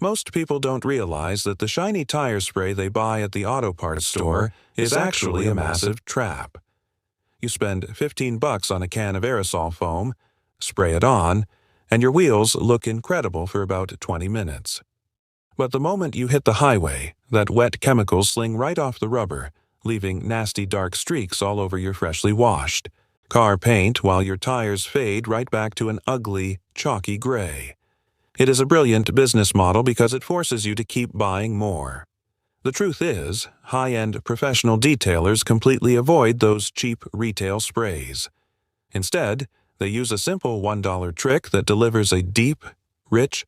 Most people don't realize that the shiny tire spray they buy at the auto parts store is actually a massive trap. You spend 15 bucks on a can of aerosol foam, spray it on, and your wheels look incredible for about 20 minutes. But the moment you hit the highway, that wet chemicals sling right off the rubber, leaving nasty dark streaks all over your freshly washed car paint, while your tires fade right back to an ugly, chalky gray. It is a brilliant business model because it forces you to keep buying more. The truth is, high-end professional detailers completely avoid those cheap retail sprays. Instead, they use a simple $1 trick that delivers a deep, rich,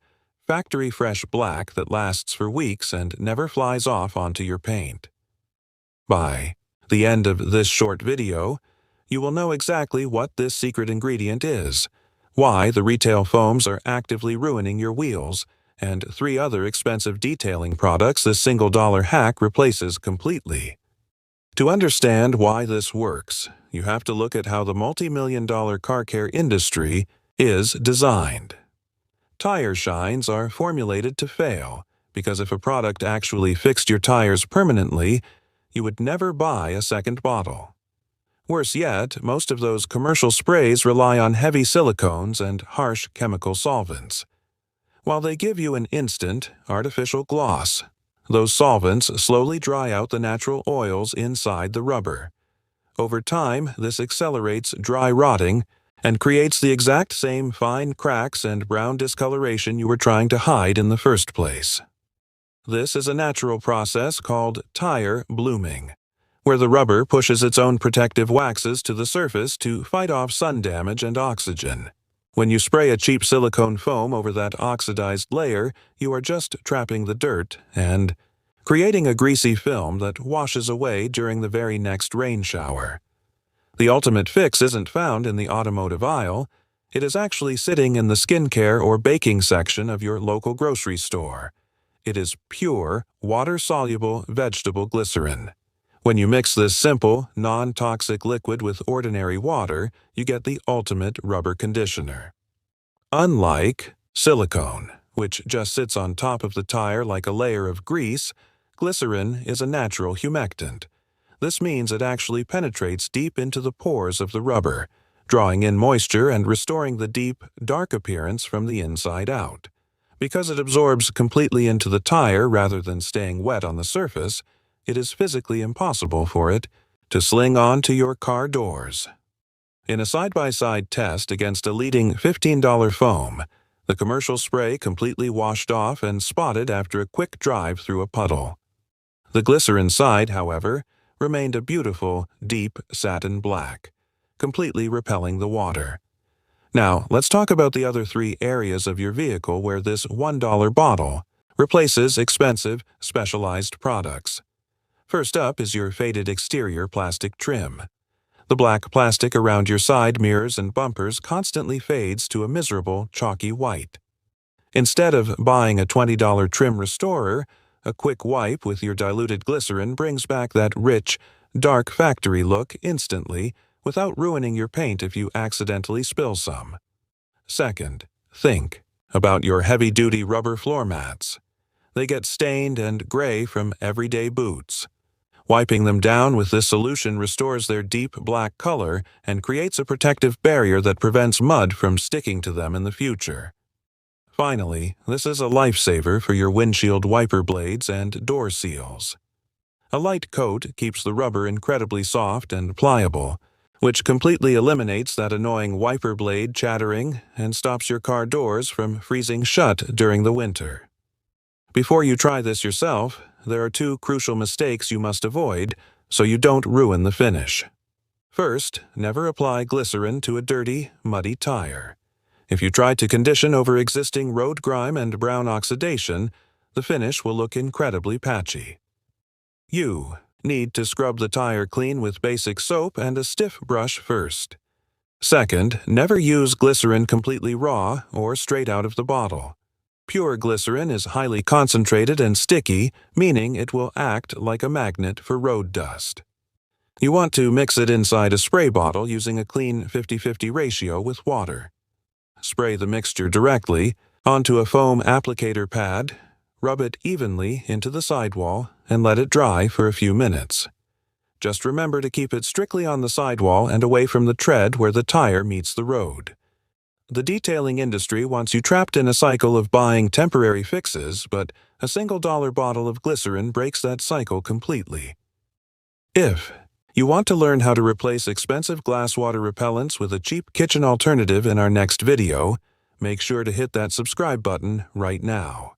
factory-fresh black that lasts for weeks and never flies off onto your paint. By the end of this short video, you will know exactly what this secret ingredient is, why the retail foams are actively ruining your wheels, and 3 other expensive detailing products this single-dollar hack replaces completely. To understand why this works, you have to look at how the multi-million-dollar car care industry is designed. Tire shines are formulated to fail, because if a product actually fixed your tires permanently, you would never buy a second bottle. Worse yet, most of those commercial sprays rely on heavy silicones and harsh chemical solvents. While they give you an instant, artificial gloss, those solvents slowly dry out the natural oils inside the rubber. Over time, this accelerates dry rotting and creates the exact same fine cracks and brown discoloration you were trying to hide in the first place. This is a natural process called tire blooming, where the rubber pushes its own protective waxes to the surface to fight off sun damage and oxygen. When you spray a cheap silicone foam over that oxidized layer, you are just trapping the dirt and creating a greasy film that washes away during the very next rain shower. The ultimate fix isn't found in the automotive aisle. It is actually sitting in the skincare or baking section of your local grocery store. It is pure, water-soluble vegetable glycerin. When you mix this simple, non-toxic liquid with ordinary water, you get the ultimate rubber conditioner. Unlike silicone, which just sits on top of the tire like a layer of grease, glycerin is a natural humectant. This means it actually penetrates deep into the pores of the rubber, drawing in moisture and restoring the deep, dark appearance from the inside out. Because it absorbs completely into the tire rather than staying wet on the surface, it is physically impossible for it to sling on to your car doors. In a side-by-side test against a leading $15 foam, the commercial spray completely washed off and spotted after a quick drive through a puddle. The glycerin side, however, remained a beautiful, deep satin black, completely repelling the water. Now, let's talk about the other 3 areas of your vehicle where this $1 bottle replaces expensive, specialized products. First up is your faded exterior plastic trim. The black plastic around your side mirrors and bumpers constantly fades to a miserable, chalky white. Instead of buying a $20 trim restorer, a quick wipe with your diluted glycerin brings back that rich, dark factory look instantly without ruining your paint if you accidentally spill some. Second, think about your heavy-duty rubber floor mats. They get stained and gray from everyday boots. Wiping them down with this solution restores their deep black color and creates a protective barrier that prevents mud from sticking to them in the future. Finally, this is a lifesaver for your windshield wiper blades and door seals. A light coat keeps the rubber incredibly soft and pliable, which completely eliminates that annoying wiper blade chattering and stops your car doors from freezing shut during the winter. Before you try this yourself, there are 2 crucial mistakes you must avoid so you don't ruin the finish. First, never apply glycerin to a dirty, muddy tire. If you try to condition over existing road grime and brown oxidation, the finish will look incredibly patchy. You need to scrub the tire clean with basic soap and a stiff brush first. Second, never use glycerin completely raw or straight out of the bottle. Pure glycerin is highly concentrated and sticky, meaning it will act like a magnet for road dust. You want to mix it inside a spray bottle using a clean 50-50 ratio with water. Spray the mixture directly onto a foam applicator pad, Rub it evenly into the sidewall and let it dry for a few minutes. Just remember to keep it strictly on the sidewall and away from the tread where the tire meets the road. The detailing industry wants you trapped in a cycle of buying temporary fixes, but a $1 bottle of glycerin breaks that cycle completely. If you want to learn how to replace expensive glass water repellents with a cheap kitchen alternative in our next video, make sure to hit that subscribe button right now.